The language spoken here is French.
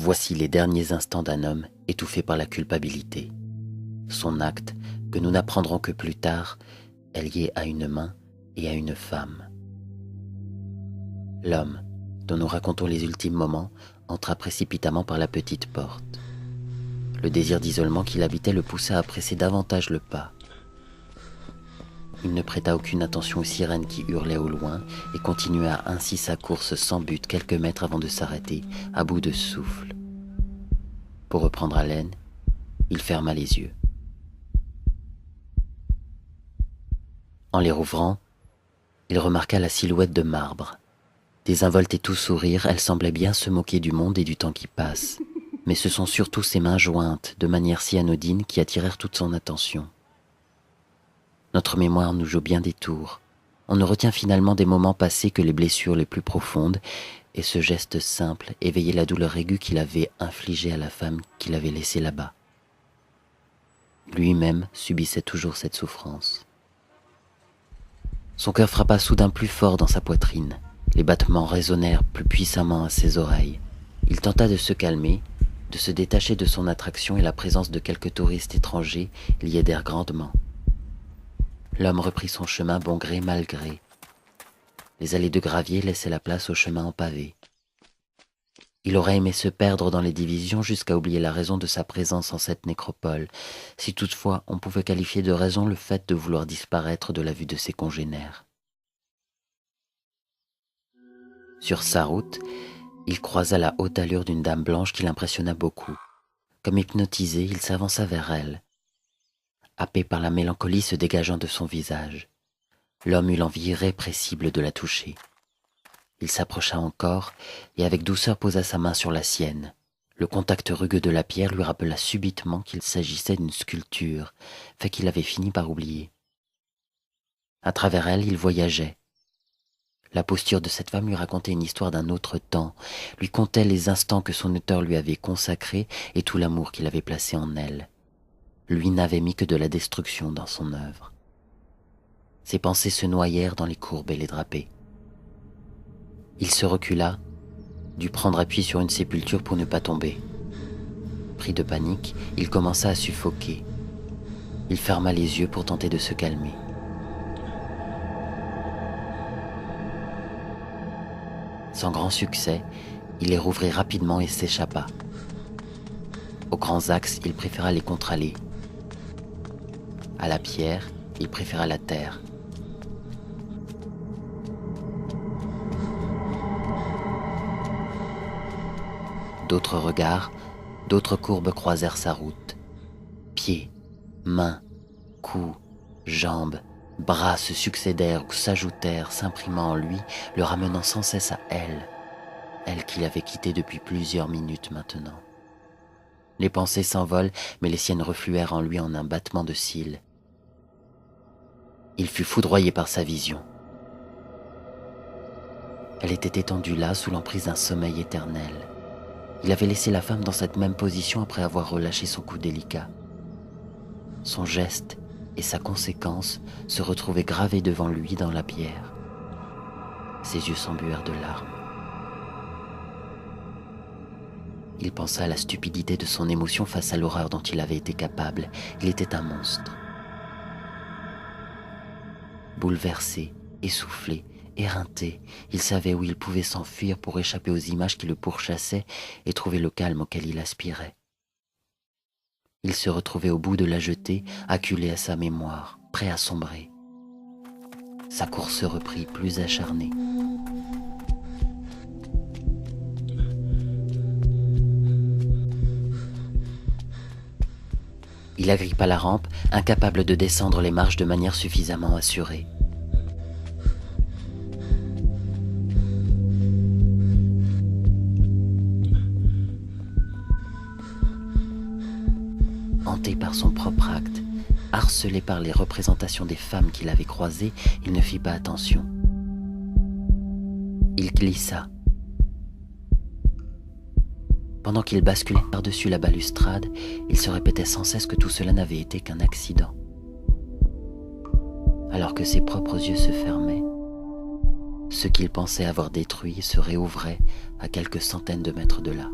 Voici les derniers instants d'un homme étouffé par la culpabilité. Son acte, que nous n'apprendrons que plus tard, est lié à une main et à une femme. L'homme, dont nous racontons les ultimes moments, entra précipitamment par la petite porte. Le désir d'isolement qui l'habitait le poussa à presser davantage le pas. Il ne prêta aucune attention aux sirènes qui hurlaient au loin et continua ainsi sa course sans but quelques mètres avant de s'arrêter, à bout de souffle. Pour reprendre haleine, il ferma les yeux. En les rouvrant, il remarqua la silhouette de marbre. Désinvolte et tout sourire, elle semblait bien se moquer du monde et du temps qui passe. Mais ce sont surtout ses mains jointes, de manière si anodine, qui attirèrent toute son attention. Notre mémoire nous joue bien des tours. On ne retient finalement des moments passés que les blessures les plus profondes, et ce geste simple éveillait la douleur aiguë qu'il avait infligée à la femme qu'il avait laissée là-bas. Lui-même subissait toujours cette souffrance. Son cœur frappa soudain plus fort dans sa poitrine. Les battements résonnèrent plus puissamment à ses oreilles. Il tenta de se calmer, de se détacher de son attraction, et la présence de quelques touristes étrangers l'y aidèrent grandement. L'homme reprit son chemin bon gré mal gré. Les allées de gravier laissaient la place au chemin en pavé. Il aurait aimé se perdre dans les divisions jusqu'à oublier la raison de sa présence en cette nécropole, si toutefois on pouvait qualifier de raison le fait de vouloir disparaître de la vue de ses congénères. Sur sa route, il croisa la haute allure d'une dame blanche qui l'impressionna beaucoup. Comme hypnotisé, il s'avança vers elle, happé par la mélancolie se dégageant de son visage. L'homme eut l'envie irrépressible de la toucher. Il s'approcha encore et avec douceur posa sa main sur la sienne. Le contact rugueux de la pierre lui rappela subitement qu'il s'agissait d'une sculpture, fait qu'il avait fini par oublier. À travers elle, il voyageait. La posture de cette femme lui racontait une histoire d'un autre temps, lui contait les instants que son auteur lui avait consacrés et tout l'amour qu'il avait placé en elle. Lui n'avait mis que de la destruction dans son œuvre. Ses pensées se noyèrent dans les courbes et les drapés. Il se recula, dut prendre appui sur une sépulture pour ne pas tomber. Pris de panique, il commença à suffoquer. Il ferma les yeux pour tenter de se calmer. Sans grand succès, il les rouvrit rapidement et s'échappa. Aux grands axes, il préféra les contre-allées. À la pierre, il préféra la terre. D'autres regards, d'autres courbes croisèrent sa route. Pieds, mains, cou, jambes, bras se succédèrent ou s'ajoutèrent, s'imprimant en lui, le ramenant sans cesse à elle, elle qu'il avait quittée depuis plusieurs minutes maintenant. Les pensées s'envolent, mais les siennes refluèrent en lui en un battement de cils. Il fut foudroyé par sa vision. Elle était étendue là, sous l'emprise d'un sommeil éternel. Il avait laissé la femme dans cette même position après avoir relâché son cou délicat. Son geste et sa conséquence se retrouvaient gravés devant lui dans la pierre. Ses yeux s'embuèrent de larmes. Il pensa à la stupidité de son émotion face à l'horreur dont il avait été capable. Il était un monstre. Bouleversé, essoufflé, éreinté, il savait où il pouvait s'enfuir pour échapper aux images qui le pourchassaient et trouver le calme auquel il aspirait. Il se retrouvait au bout de la jetée, acculé à sa mémoire, prêt à sombrer. Sa course reprit plus acharnée. Il agrippa la rampe, incapable de descendre les marches de manière suffisamment assurée. Hanté par son propre acte, harcelé par les représentations des femmes qu'il avait croisées, il ne fit pas attention. Il glissa. Pendant qu'il basculait par-dessus la balustrade, il se répétait sans cesse que tout cela n'avait été qu'un accident. Alors que ses propres yeux se fermaient, ce qu'il pensait avoir détruit se réouvrait à quelques centaines de mètres de là.